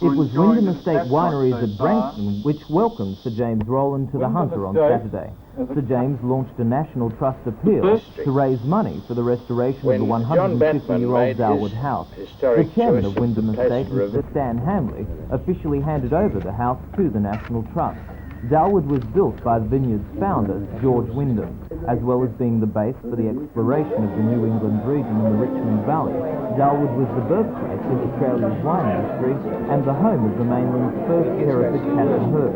It was Wyndham Estate Wineries at Brankston which welcomed Sir James Rowland to the Hunter on Saturday. Sir James launched a national trust appeal to raise money for the restoration of the 150-year-old Darwood house. The chairman of Wyndham Estate, Mr. Stan Hamley, officially handed over the house to the National Trust. Darwood was built by the vineyard's founder, George Wyndham. As well as being the base for the exploration of the New England region in the Richmond Valley, Darwood was the birthplace of Australia's wine industry and the home of the mainland's first Hereford cattle herd.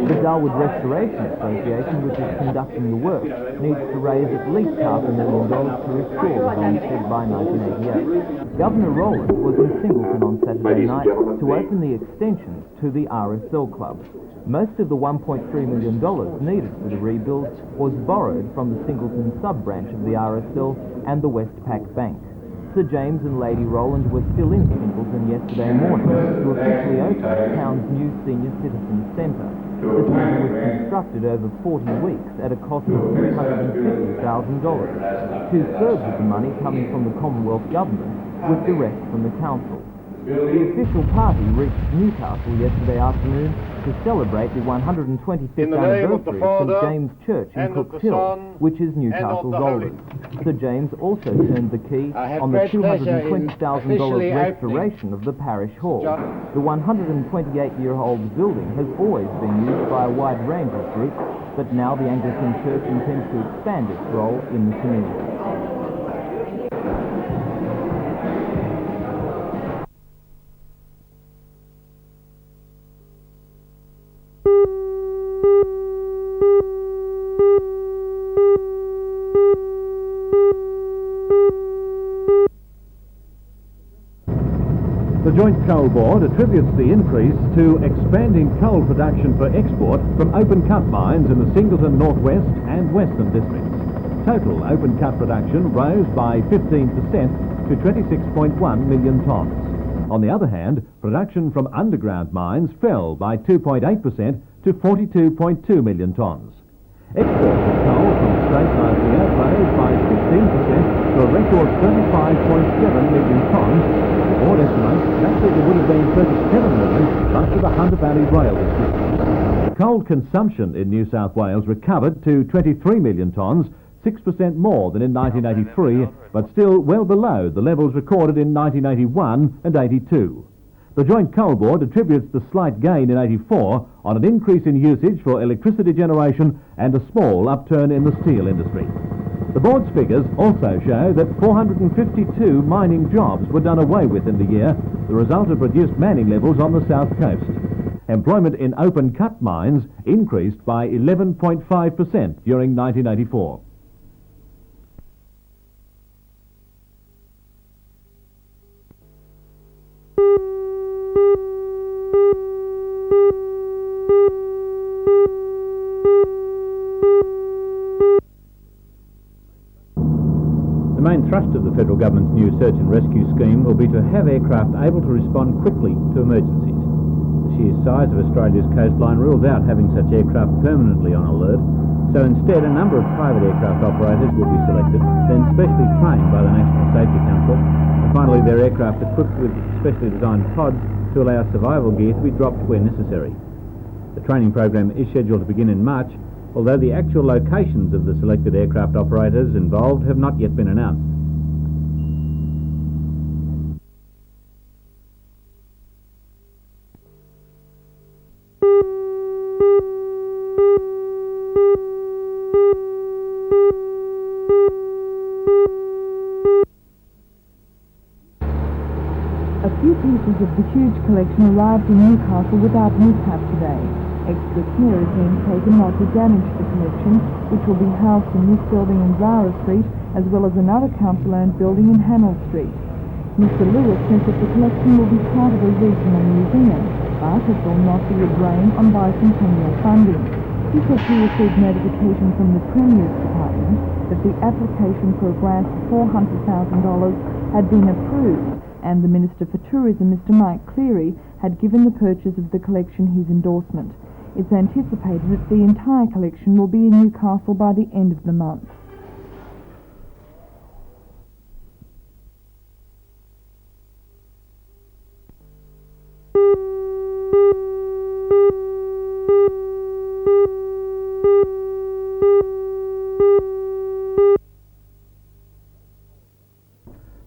The Darwood Restoration Association, which is conducting the work, needs to raise at least $500,000 to restore the homestead by 1988. Governor Rowland was in Singleton on Saturday night to open the extensions to the RSL Club. Most of the $1.3 million needed for the rebuild was borrowed from the Singleton sub-branch of the RSL and the Westpac Bank. Sir James and Lady Rowland were still in Singleton yesterday morning to officially open the town's new senior citizen centre. The centre was constructed over 40 weeks at a cost of $350,000. Two-thirds of the money coming from the Commonwealth Government, with the rest from the council. The official party reached Newcastle yesterday afternoon to celebrate the 125th anniversary of St James Church in Cooks Hill, which is Newcastle's oldest. Sir James also turned the key on the $220,000 restoration of the parish hall. The 128-year-old building has always been used by a wide range of groups, but now the Anglican Church intends to expand its role in the community. The Joint Coal Board attributes the increase to expanding coal production for export from open-cut mines in the Singleton Northwest and Western districts. Total open-cut production rose by 15% to 26.1 million tonnes. On the other hand, production from underground mines fell by 2.8% to 42.2 million tonnes. Exports of coal from Strait last year rose by 16% to a record 35.7 million tonnes. The board estimates that figure would have been 37 million but for the Hunter Valley Rail District. Coal consumption in New South Wales recovered to 23 million tonnes, 6% more than in 1983, but still well below the levels recorded in 1981 and 82. The Joint Coal Board attributes the slight gain in 84 on an increase in usage for electricity generation and a small upturn in the steel industry. The board's figures also show that 452 mining jobs were done away with in the year, the result of reduced manning levels on the south coast. Employment in open-cut mines increased by 11.5% during 1984. The main thrust of the federal government's new search and rescue scheme will be to have aircraft able to respond quickly to emergencies. The sheer size of Australia's coastline rules out having such aircraft permanently on alert, so instead a number of private aircraft operators will be selected, then specially trained by the National Safety Council, and finally their aircraft equipped with specially designed pods to allow survival gear to be dropped where necessary. The training program is scheduled to begin in March, although the actual locations of the selected aircraft operators involved have not yet been announced. A few pieces of the huge collection arrived in Newcastle without mishap today. Extra care is being taken not to damage the collection, which will be housed in this building in Zara Street, as well as another council-owned building in Hannell Street. Mr. Lewis says that the collection will be part of a regional museum, but it will not be a drain on bicentennial funding. He says he received notification from the Premier's Department that the application for a grant of $400,000 had been approved, and the Minister for Tourism, Mr. Mike Cleary, had given the purchase of the collection his endorsement. It's anticipated that the entire collection will be in Newcastle by the end of the month.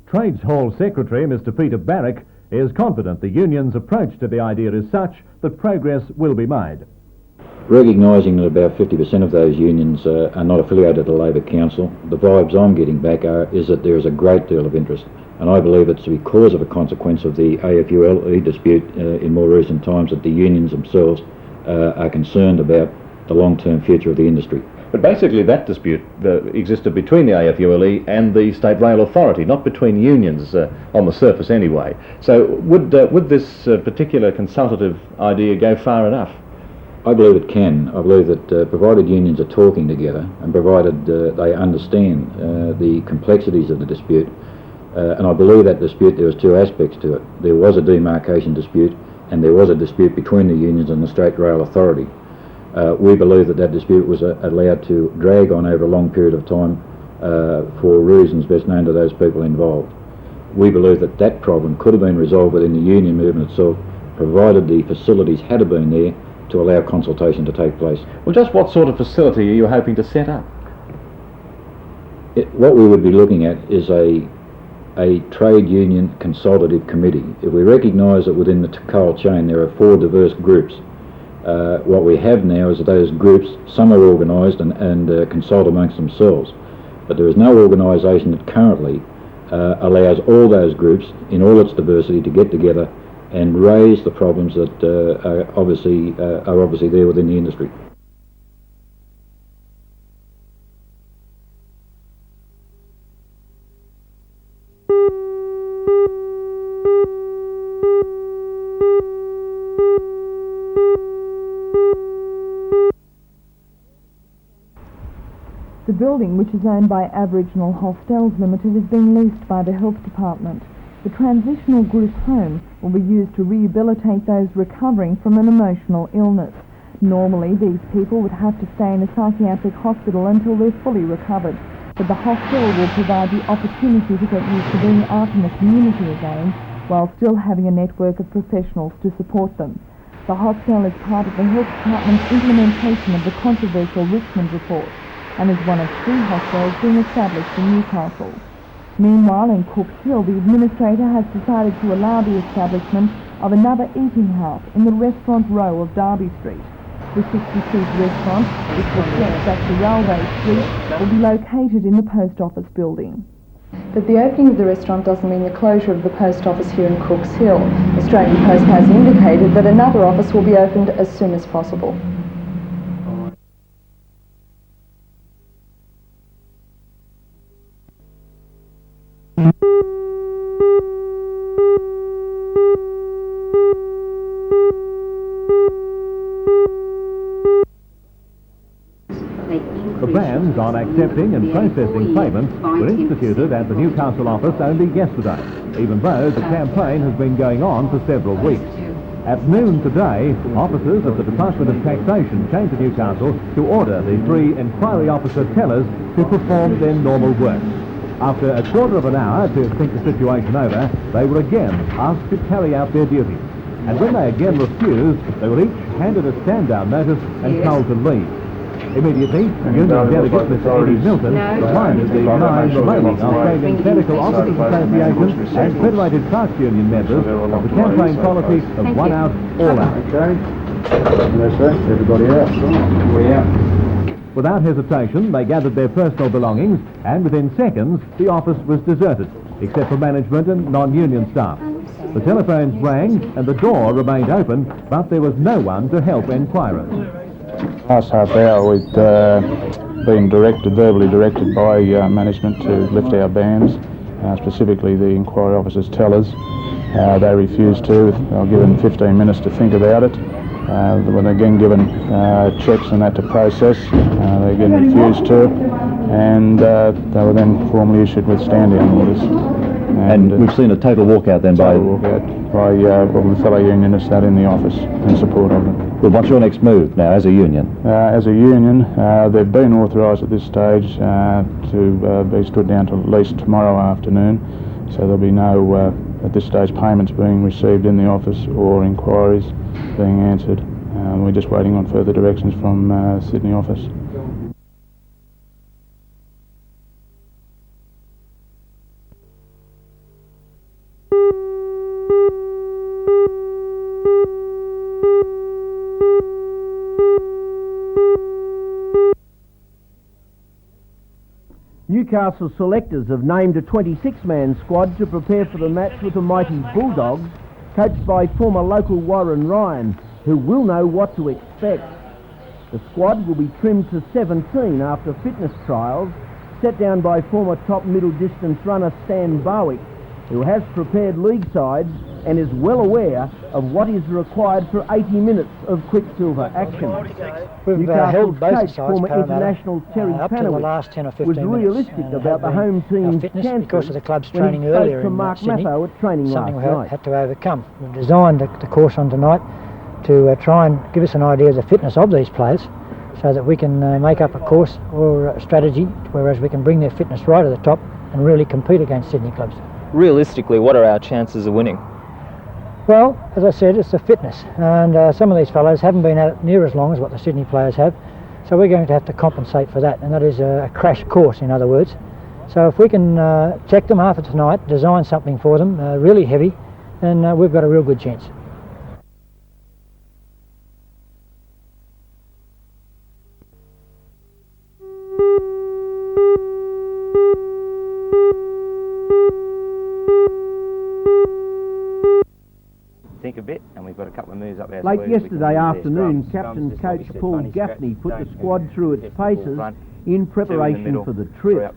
Trades Hall Secretary Mr Peter Barrick is confident the union's approach to the idea is such that progress will be made. Recognising that about 50% of those unions are not affiliated to Labor Council, the vibes I'm getting back is that there is a great deal of interest, and I believe it's because of a consequence of the AFULE dispute in more recent times that the unions themselves are concerned about the long-term future of the industry. But basically that dispute existed between the AFULE and the State Rail Authority, not between unions on the surface anyway. So would this particular consultative idea go far enough? I believe it can. I believe that provided unions are talking together and provided they understand the complexities of the dispute, and I believe that dispute, there was two aspects to it. There was a demarcation dispute and there was a dispute between the unions and the State Rail Authority. We believe that dispute was allowed to drag on over a long period of time for reasons best known to those people involved. We believe that that problem could have been resolved within the union movement itself, provided the facilities had been there to allow consultation to take place. Well, just what sort of facility are you hoping to set up? What we would be looking at is a trade union consultative committee. If we recognise that within the coal chain there are 4 diverse groups, what we have now is that those groups, some are organised and consult amongst themselves, but there is no organisation that currently allows all those groups in all its diversity to get together and raise the problems that are obviously there within the industry. The building, which is owned by Aboriginal Hostels Limited, is being leased by the Health Department. The transitional group home will be used to rehabilitate those recovering from an emotional illness. Normally, these people would have to stay in a psychiatric hospital until they're fully recovered, but the hostel will provide the opportunity to get used to being out in the community again, while still having a network of professionals to support them. The hostel is part of the Health Department's implementation of the controversial Richmond report, and is one of 3 hostels being established in Newcastle. Meanwhile, in Cooks Hill, the administrator has decided to allow the establishment of another eating house in the restaurant row of Derby Street. The 60-seat restaurant, which reflects back to Railway Street, will be located in the post office building. But the opening of the restaurant doesn't mean the closure of the post office here in Cooks Hill. Australian Post has indicated that another office will be opened as soon as possible. The bans on accepting and processing payments were instituted at the Newcastle office only yesterday, even though the campaign has been going on for several weeks. At noon today, officers of the Department of Taxation came to Newcastle to order the 3 inquiry officer tellers to perform their normal work. After a quarter of an hour to think the situation over, they were again asked to carry out their duties. And when they again refused, they were each handed a stand-down notice and told to leave. Immediately, union delegate Mr. Eddie Milton reminded the 9 remaining Australian Medical Officers Association and Federated Parks Union members of the campaign policy of 1 out, all out. Okay. Yes, sir. Everybody out. We're out. Without hesitation, they gathered their personal belongings, and within seconds, the office was deserted, except for management and non-union staff. The telephones rang and the door remained open, but there was no one to help enquirers. Last half hour we've been verbally directed by management to lift our bans, specifically the inquiry officers tellers. They refused to. They were given 15 minutes to think about it. They were again given checks and that to process. They again refused to, and they were then formally issued with stand-down orders. And we've seen a total walkout then by the fellow unionists out in the office in support of them. Well, what's your next move now as a union? As a union, they've been authorised at this stage to be stood down till at least tomorrow afternoon, so there'll be no, at this stage, payments being received in the office or inquiries being answered. We're just waiting on further directions from Sydney office. Newcastle selectors have named a 26-man squad to prepare for the match with the mighty Bulldogs, coached by former local Warren Ryan, who will know what to expect. The squad will be trimmed to 17 after fitness trials set down by former top middle distance runner Stan Barwick, who has prepared league sides and is well aware of what is required for 80 minutes of Quicksilver action. We've held both coach, sides, former international Terry up to the Panowitz, last 10 or 15 was minutes, realistic about the home team's fitness chances because of the club's when training he spoke earlier to in Mark Sydney, Matho at training something last we night. had to overcome. We've designed the course on tonight to try and give us an idea of the fitness of these players, so that we can make up a course or a strategy, whereas we can bring their fitness right to the top and really compete against Sydney clubs. Realistically, what are our chances of winning? Well, as I said, it's the fitness, and some of these fellows haven't been at it near as long as what the Sydney players have, so we're going to have to compensate for that, and that is a crash course, in other words. So if we can check them after tonight, design something for them really heavy, then we've got a real good chance. Think a bit, and we've got a couple of moves up there. Late yesterday afternoon, captain coach Paul Gaffney put the squad through its paces in preparation for the trip.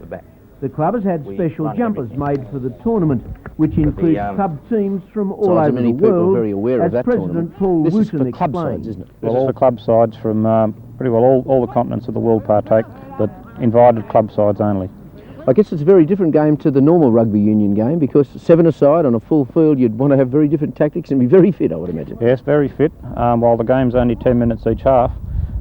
The club has had special jumpers made for the tournament, which includes club teams from all over the world, as President Paul Wooten explained. This is for club sides from pretty well all the continents of the world partake, but invited club sides only. I guess it's a very different game to the normal rugby union game, because 7-a-side on a full field, you'd want to have very different tactics and be very fit, I would imagine. Yes, very fit. While the game's only 10 minutes each half,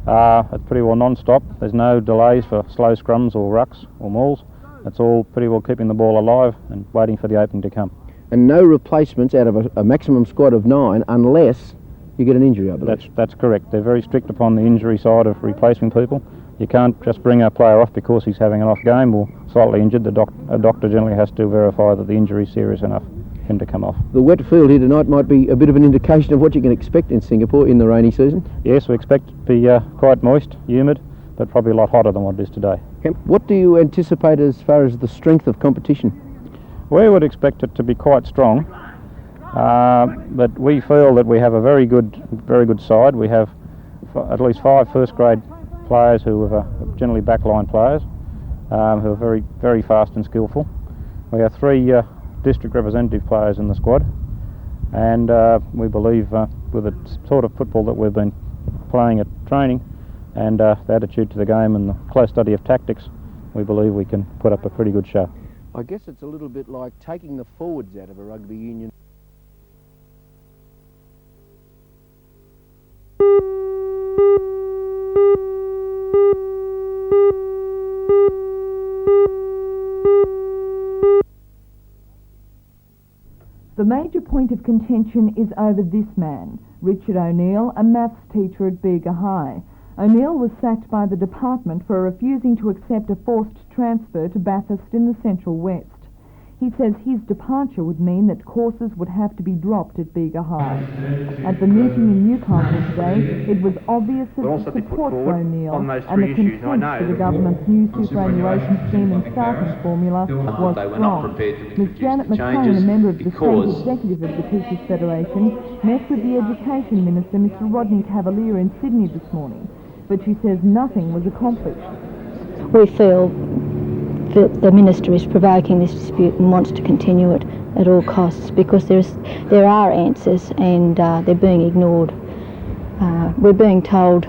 it's pretty well non-stop. There's no delays for slow scrums or rucks or mauls. It's all pretty well keeping the ball alive and waiting for the opening to come. And no replacements out of a maximum squad of 9 unless you get an injury, I believe. That's correct. They're very strict upon the injury side of replacing people. You can't just bring a player off because he's having an off game or slightly injured. A doctor generally has to verify that the injury is serious enough for him to come off. The wet field here tonight might be a bit of an indication of what you can expect in Singapore in the rainy season. Yes, we expect it to be quite moist, humid, but probably a lot hotter than what it is today. What do you anticipate as far as the strength of competition? We would expect it to be quite strong, but we feel that we have a very good side. We have at least 5 first-grade players who are generally backline players, who are very, very fast and skillful. We have 3 district representative players in the squad, and we believe with the sort of football that we've been playing at training and the attitude to the game and the close study of tactics, we believe we can put up a pretty good show. I guess it's a little bit like taking the forwards out of a rugby union. The major point of contention is over this man, Richard O'Neill, a maths teacher at Bega High. O'Neill was sacked by the department for refusing to accept a forced transfer to Bathurst in the Central West. He says his departure would mean that courses would have to be dropped at Bega High. At the meeting in Newcastle today, it was obvious that the support for O'Neill and the contempt for the government's new superannuation scheme and staffing formula was strong. Ms Janet McLean, a member of the State Executive of the Teachers Federation, met with the Education Minister, Mr Rodney Cavalier, in Sydney this morning, but she says nothing was accomplished. We feel that the Minister is provoking this dispute and wants to continue it at all costs, because there are answers and they're being ignored. We're being told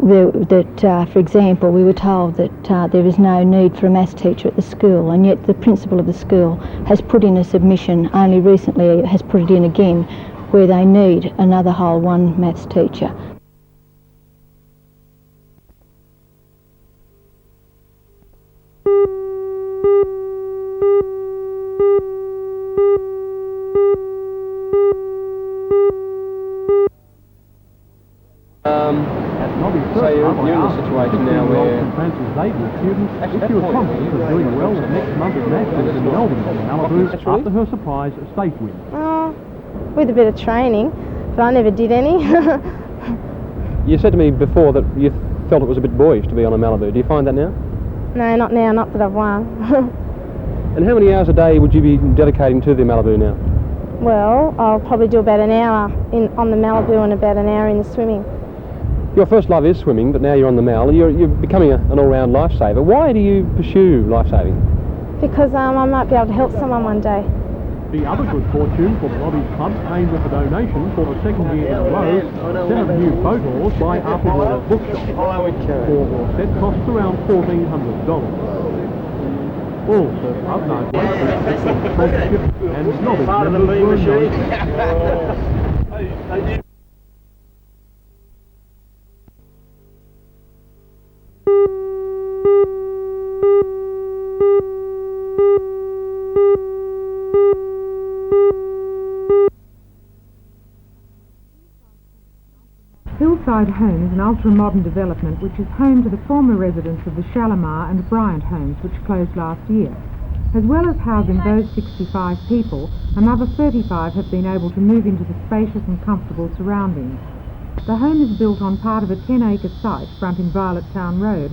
that, for example, we were told that there is no need for a maths teacher at the school, and yet the principal of the school has put in a submission, only recently has put it in again, where they need another whole 1 maths teacher. So you're in a situation now where... If you are confident of doing well with next month's matches in Melbourne and Malibu after her surprise state win. With a bit of training, but I never did any. You said to me before that you felt it was a bit boyish to be on a Malibu. Do you find that now? No, not now, not that I've won. And how many hours a day would you be dedicating to the Malibu now? Well, I'll probably do about an hour on the Malibu and about an hour in the swimming. Your first love is swimming, but now you're on the Mal. You're becoming an all-round lifesaver. Why do you pursue lifesaving? Because I might be able to help someone one day. The other good fortune for Blobby's Club came with a donation for the second year in a row, a set of new boat oars by Arthur Bookshop. 4-oar set costs around $1,400. All serve up nice ways for sponsorship and novice members were enjoying. Hillside Home is an ultra-modern development which is home to the former residents of the Shalimar and Bryant homes which closed last year. As well as housing those 65 people, another 35 have been able to move into the spacious and comfortable surroundings. The home is built on part of a 10-acre site fronting Violet Town Road.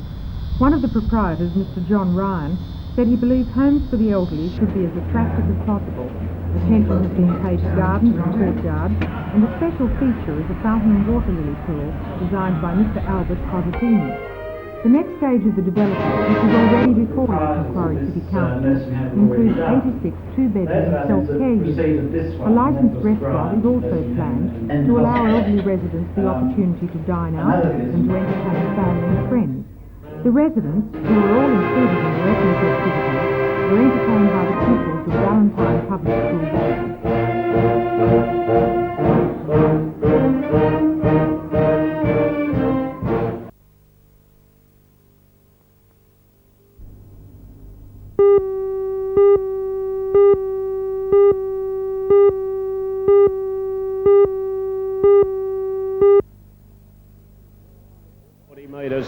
One of the proprietors, Mr. John Ryan, said he believes homes for the elderly should be as attractive as possible. Attention has been paid to gardens and courtyards, and a special feature is a fountain and water lily pool designed by Mr. Albert Cosatini. The next stage of the development, which is already before Macquarie City Council, includes 86 two-bedroom self-care units. A licensed restaurant is also planned to allow elderly residents the opportunity to dine out and to entertain family and friends. The residents, who are all included in the ethnic activities, were entertained by the pupils of Valentine Public School District.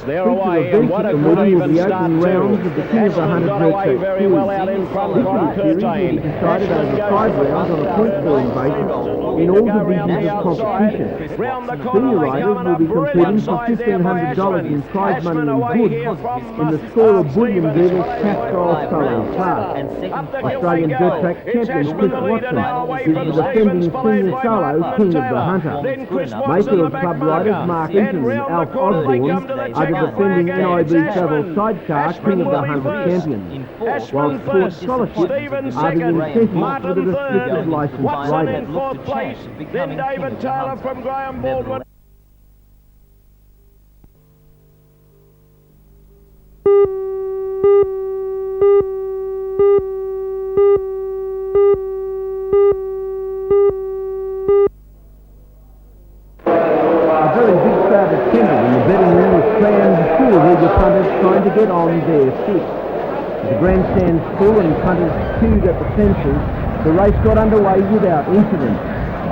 They're away, and what a good even start too. Ashland's got away very well out in front from 13. Ashland goes for the front of the in all divisions of competition. Senior riders will be competing for $1,500 in prize money and goods in the score of bullion dealers Castile solo class. Australian dirt track champion Chris Watson is the defending senior solo King of the Hunter. Mayfield Club riders Mark Eaton and Alf Osborne are the defending NIB Travel Sidecar King of the Hunter champions, while Sports Scholarships are the incentives for the restricted licensed riders. In fourth place, then David Taylor from Graham Baldwin. Trying to get on their feet. The grandstands full and punters queued at the fences, the race got underway without incident.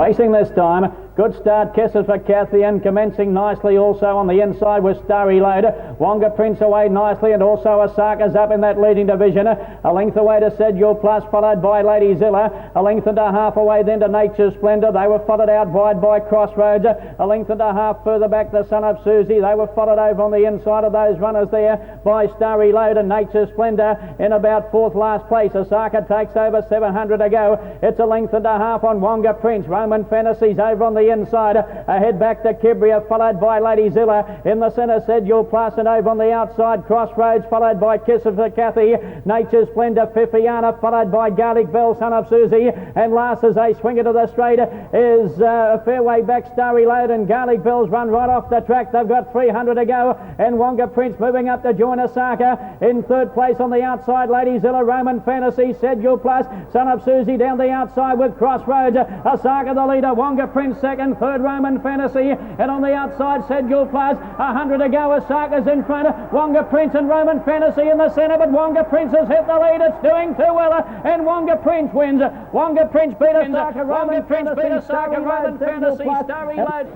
Racing this time, good start, kisses for Cathy, and commencing nicely also on the inside with Starry Load. Wonga Prince away nicely, and also Osaka's up in that leading division. A length away to Sedule Plus, followed by Lady Zilla. A length and a half away then to Nature's Splendor. They were followed out wide by Crossroads. A length and a half further back, the Son of Susie. They were followed over on the inside of those runners there by Starry Load and Nature's Splendor in about fourth last place. Osaka takes over 700 to go. It's a length and a half on Wonga Prince. Roman Fantasies over on the inside. Ahead back to Kibria, followed by Lady Zilla. In the centre, Sedule Plus, and over on the outside, Crossroads, followed by Kiss of the Cathy. Nature's Splendor, Fifiana, followed by Garlic Bell, Son of Susie. And last as they swing into the straight is a fairway back, Starry Load, and Garlic Bell's run right off the track. They've got 300 to go. And Wonga Prince moving up to join Osaka. In third place on the outside, Lady Zilla, Roman Fantasy, Sedule Plus, Son of Susie down the outside with Crossroads. Osaka the leader, Wonga Prince second, third Roman Fantasy, and on the outside Sedule Plus, 100 to go. Osaka's in front, Wonga Prince and Roman Fantasy in the centre, but Wonga Prince has hit the lead. It's doing too well, and Wonga Prince wins. Wonga Prince beat Osaka, Roman Prince beat Osaka, Roman Fantasy, Starry Load.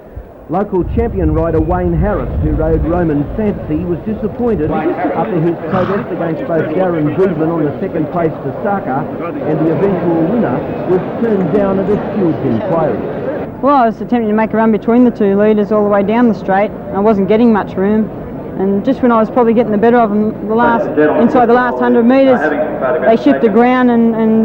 Local champion rider Wayne Harris, who rode Roman Fantasy, was disappointed after his protest against both Darren Goodman on the second place for Osaka, and the eventual winner was turned down at a stewards inquiry. Well, I was attempting to make a run between the two leaders all the way down the straight. I wasn't getting much room. And just when I was probably getting the better of them, inside the last 100 metres, they shifted ground and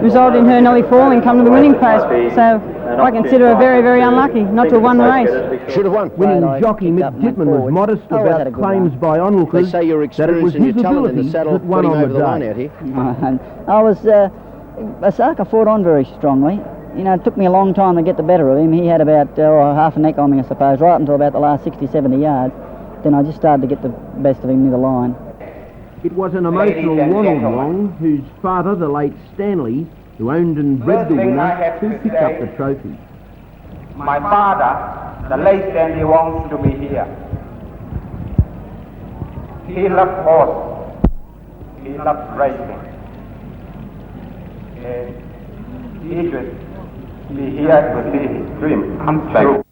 resulted in her nearly falling, come to the winning post. So I consider her very, very unlucky not to have won the race. Should have won. Winning jockey Mick Dittman was modest about claims by onlookers that it was his ability that won on the day. I was, Osaka fought on very strongly. You know, it took me a long time to get the better of him. He had about half a neck on me, I suppose, right until about the last 60, 70 yards. Then I just started to get the best of him near the line. It was an emotional Ronald Wong, whose father, the late Stanley, who owned and bred the winner, who picked up the trophy. My father, the late Stanley, wants to be here. He loved horse. He loved racing. He should be here to see his dream come true.